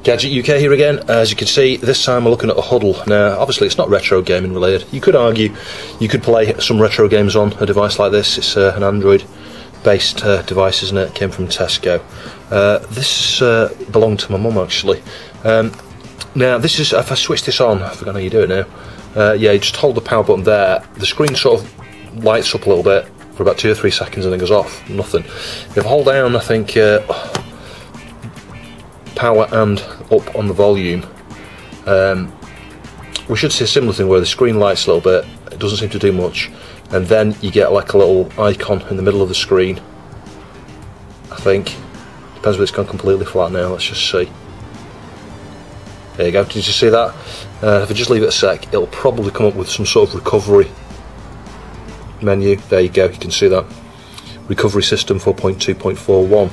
Gadget UK here again. As you can see, this time we're looking at a Hudl. Now, obviously it's not retro gaming related. You could argue you could play some retro games on a device like this. It's an Android based device, isn't it? It came from Tesco. This belonged to my mum actually. Now this is, if I switch this on, I forgot how you do it now. Yeah, you just hold the power button there. The screen sort of lights up a little bit for about 2 or 3 seconds and then goes off. Nothing. If I hold down, I think power and up on the volume, we should see a similar thing where the screen lights a little bit. It doesn't seem to do much, and then you get like a little icon in the middle of the screen. I think depends whether it's gone completely flat now. Let's just see. There you go. Did you see that? If I just leave it a sec, it'll probably come up with some sort of recovery menu. There you go. You can see that recovery system 4.2.41.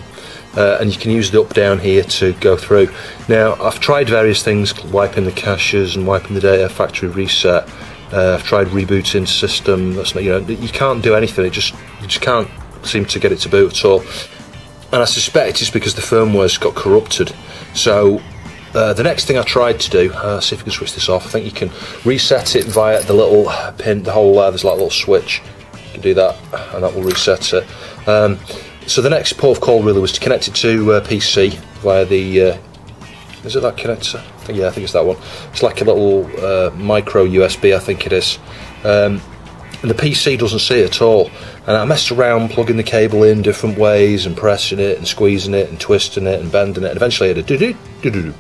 And you can use the up down here to go through. Now I've tried various things, wiping the caches and wiping the data, factory reset. I've tried rebooting system. That's not, you can't do anything. You just can't seem to get it to boot at all. And I suspect it's because the firmware's got corrupted. So the next thing I tried to do, see if we can switch this off. I think you can reset it via the little pin, the hole there. There's like a little switch. You can do that, and that will reset it. So the next port of call really was to connect it to PC via the, is it that connector? Yeah, I think it's that one. It's like a little micro USB, I think it is. And the PC doesn't see it at all. And I messed around plugging the cable in different ways and pressing it and squeezing it and twisting it and bending it. And eventually I had a do-do-do-do-do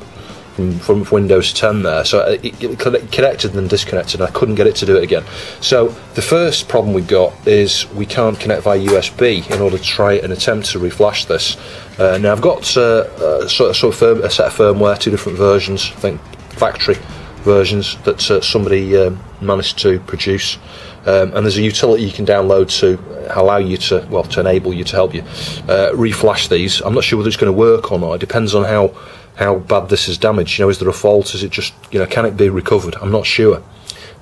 from Windows 10 there. So it connected and then disconnected, and I couldn't get it to do it again. So the first problem we've got is we can't connect via USB in order to try and attempt to reflash this. Now I've got a set of firmware, 2 different versions, I think factory versions that somebody managed to produce. And there's a utility you can download to allow you to, well, to enable you to help you reflash these. I'm not sure whether it's going to work or not. It depends on how bad this is damaged. Is there a fault? Is it just, can it be recovered? I'm not sure.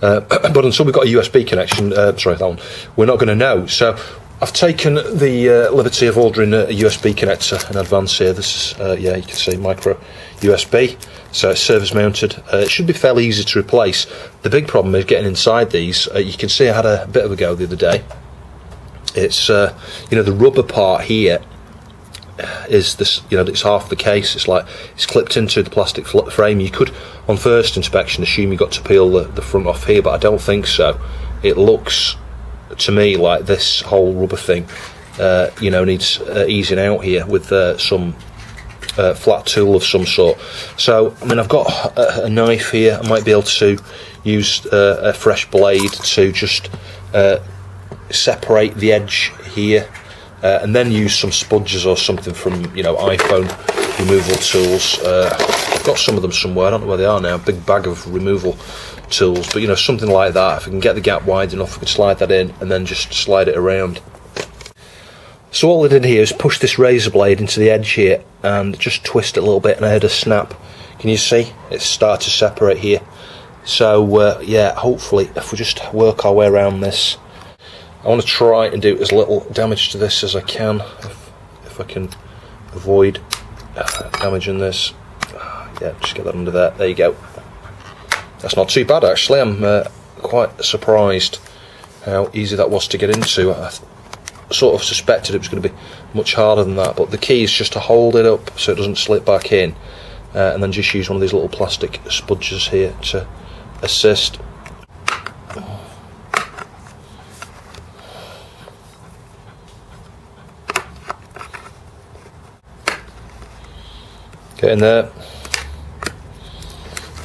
But until we've got a USB connection, sorry, that one, we're not going to know. So I've taken the liberty of ordering a USB connector in advance here. This is, yeah, you can see micro USB. So it's surface mounted. It should be fairly easy to replace. The big problem is getting inside these. You can see I had a bit of a go the other day. It's, the rubber part here is this, it's half the case. It's like it's clipped into the plastic frame. You could, on first inspection, assume you got to peel the front off here, but I don't think so. It looks to me like this whole rubber thing, needs easing out here with some flat tool of some sort. So, I've got a knife here. I might be able to use a fresh blade to just separate the edge here. And then use some sponges or something from, iPhone removal tools. I've got some of them somewhere, I don't know where they are now, big bag of removal tools, but something like that. If I can get the gap wide enough, I can slide that in and then just slide it around. So all I did here is push this razor blade into the edge here and just twist it a little bit, and I had a snap. Can you see? It's started to separate here. So yeah, hopefully if we just work our way around this, I want to try and do as little damage to this as I can, if I can avoid damaging this. Yeah, just get that under there. There you go. That's not too bad actually. I'm quite surprised how easy that was to get into. I sort of suspected it was going to be much harder than that, but the key is just to hold it up so it doesn't slip back in, and then just use one of these little plastic sponges here to assist. Get in there,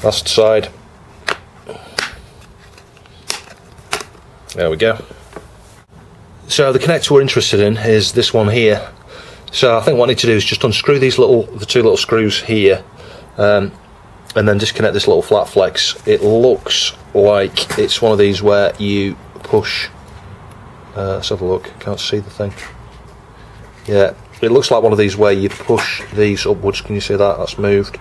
last side, there we go. So the connector we're interested in is this one here. So I think what I need to do is just unscrew the 2 little screws here, and then disconnect this little flat flex. It looks like it's one of these where you push, let's have a look, can't see the thing. Yeah. It looks like one of these where you push these upwards. Can you see that? That's moved.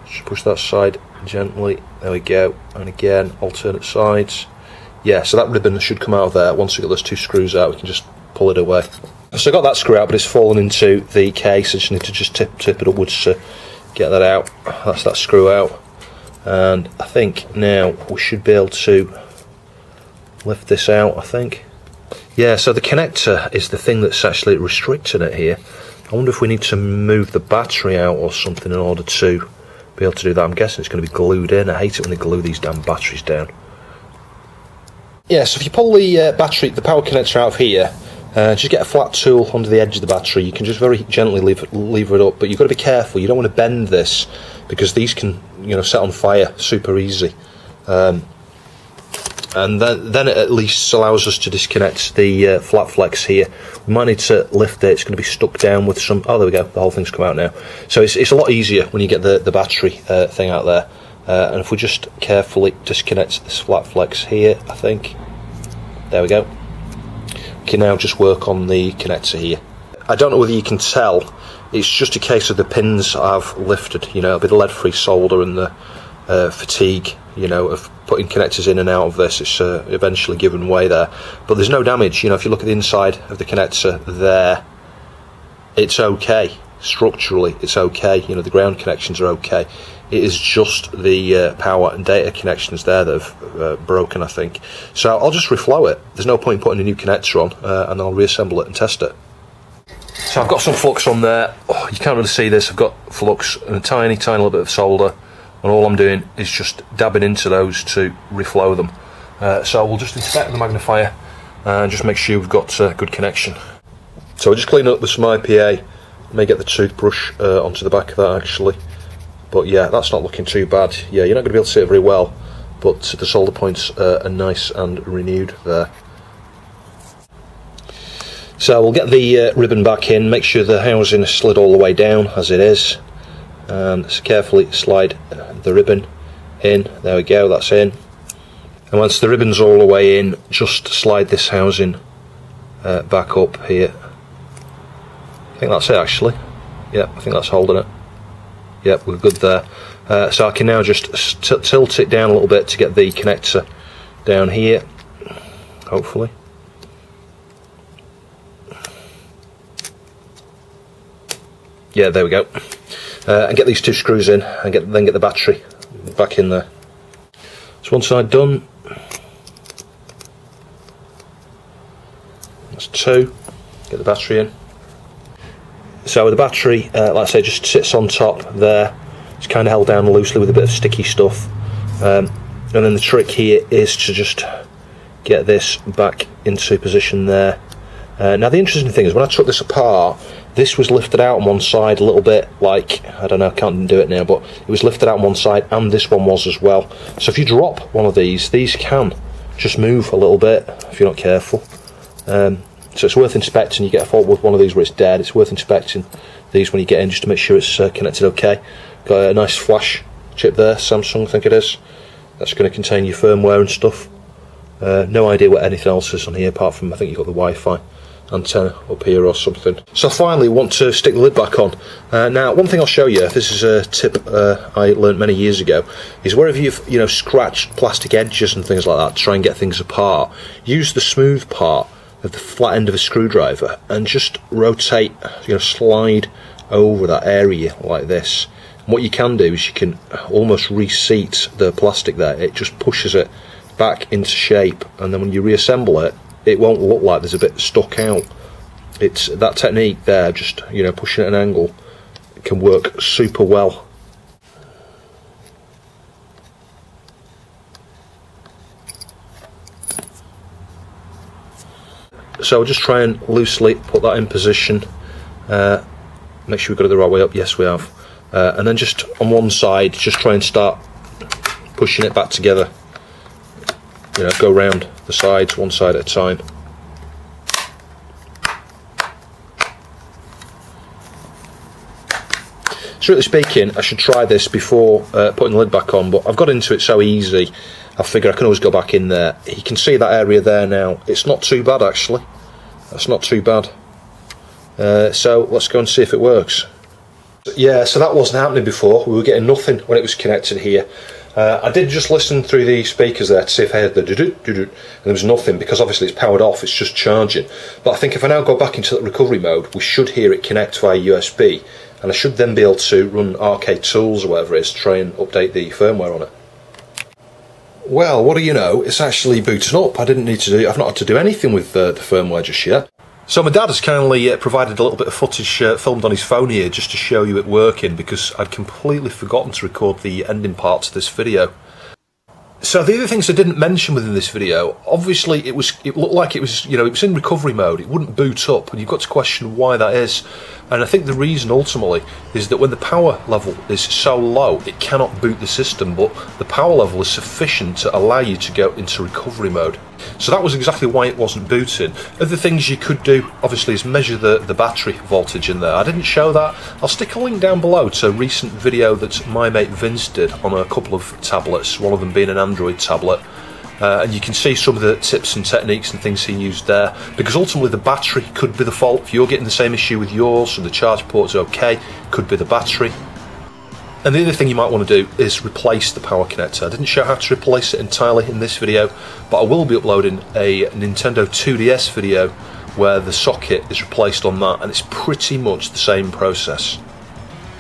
Just push that side gently. There we go. And again, alternate sides. Yeah, so that ribbon should come out of there. Once we get those 2 screws out, we can just pull it away. So I got that screw out, but it's fallen into the case. I just need to tip it upwards to get that out. That's that screw out, and I think now we should be able to lift this out, I think. Yeah, so the connector is the thing that's actually restricting it here. I wonder if we need to move the battery out or something in order to be able to do that. I'm guessing it's going to be glued in. I hate it when they glue these damn batteries down. Yeah, so if you pull the battery, the power connector out of here, just get a flat tool under the edge of the battery. You can just very gently lever it up, but you've got to be careful. You don't want to bend this because these can, you know, set on fire super easy. And then it at least allows us to disconnect the flat flex here. We might need to lift it. It's going to be stuck down with some... Oh, there we go. The whole thing's come out now. So it's a lot easier when you get the battery thing out there. And if we just carefully disconnect this flat flex here, I think... There we go. We can now just work on the connector here. I don't know whether you can tell. It's just a case of the pins I've lifted. You know, a bit of lead-free solder and the fatigue, you know, of putting connectors in and out of this. It's eventually given way there, but there's no damage. You know, if you look at the inside of the connector there, it's okay. Structurally, it's okay. You know, the ground connections are okay. It is just the power and data connections there that have broken, I think. So I'll just reflow it. There's no point in putting a new connector on, and I'll reassemble it and test it. So I've got some flux on there. Oh, you can't really see this. I've got flux and a tiny little bit of solder. And all I'm doing is just dabbing into those to reflow them. So we'll just inspect the magnifier and just make sure we've got good connection. So we'll just clean up with some IPA. May get the toothbrush onto the back of that actually. But yeah, that's not looking too bad. Yeah, you're not going to be able to see it very well, but the solder points are nice and renewed there. So we'll get the ribbon back in, make sure the housing is slid all the way down as it is. And carefully slide the ribbon in. There we go, that's in. And once the ribbon's all the way in, just slide this housing back up here. I think that's it actually. Yeah, I think that's holding it. Yep, we're good there. So I can now just tilt it down a little bit to get the connector down here, hopefully. Yeah, there we go. And get these two screws in, and then get the battery back in there. So one side done. That's two. Get the battery in. So the battery, like I say, just sits on top there. It's kind of held down loosely with a bit of sticky stuff. And then the trick here is to just get this back into position there. Now the interesting thing is, when I took this apart, this was lifted out on one side a little bit, like, I don't know, I can't do it now, but it was lifted out on one side, and this one was as well. So if you drop one of these can just move a little bit if you're not careful. So it's worth inspecting. You get a fault with one of these where it's dead, it's worth inspecting these when you get in just to make sure it's connected okay. Got a nice flash chip there, Samsung I think it is. That's going to contain your firmware and stuff. No idea what anything else is on here apart from, I think you've got the Wi-Fi antenna up here or something. So finally want to stick the lid back on. Now one thing I'll show you, this is a tip I learned many years ago, is wherever you've scratched plastic edges and things like that to try and get things apart, use the smooth part of the flat end of a screwdriver and just rotate, slide over that area like this. And what you can do is you can almost reseat the plastic there. It just pushes it back into shape, and then when you reassemble it, it won't look like there's a bit stuck out. It's that technique there, just pushing at an angle, it can work super well. So just try and loosely put that in position. Make sure we've got it the right way up. Yes, we have. And then just on one side, just try and start pushing it back together. Go round the sides one side at a time. Strictly speaking, I should try this before putting the lid back on, but I've got into it so easy, I figure I can always go back in there. You can see that area there now. It's not too bad actually. That's not too bad. So let's go and see if it works. Yeah, so that wasn't happening before. We were getting nothing when it was connected here. I did just listen through the speakers there to see if I heard the do-do-do-do, and there was nothing because obviously it's powered off, it's just charging. But I think if I now go back into the recovery mode, we should hear it connect via USB, and I should then be able to run Arcade Tools or whatever it is to try and update the firmware on it. Well, what do you know, it's actually booting up. I've not had to do anything with the firmware just yet. So my dad has kindly provided a little bit of footage filmed on his phone here just to show you it working, because I'd completely forgotten to record the ending parts of this video. So the other things I didn't mention within this video, obviously it looked like it was, you know, it was in recovery mode, it wouldn't boot up, and you've got to question why that is. And I think the reason ultimately is that when the power level is so low, it cannot boot the system, but the power level is sufficient to allow you to go into recovery mode. So that was exactly why it wasn't booting. Other things you could do, obviously, is measure the battery voltage in there. I didn't show that. I'll stick a link down below to a recent video that my mate Vince did on a couple of tablets, one of them being an Android tablet. And you can see some of the tips and techniques and things he used there, because ultimately the battery could be the fault. If you're getting the same issue with yours and the charge port's okay, could be the battery. And the other thing you might want to do is replace the power connector. I didn't show how to replace it entirely in this video, but I will be uploading a Nintendo 2DS video where the socket is replaced on that, and it's pretty much the same process.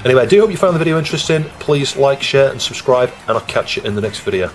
Anyway, I do hope you found the video interesting. Please like, share and subscribe, and I'll catch you in the next video.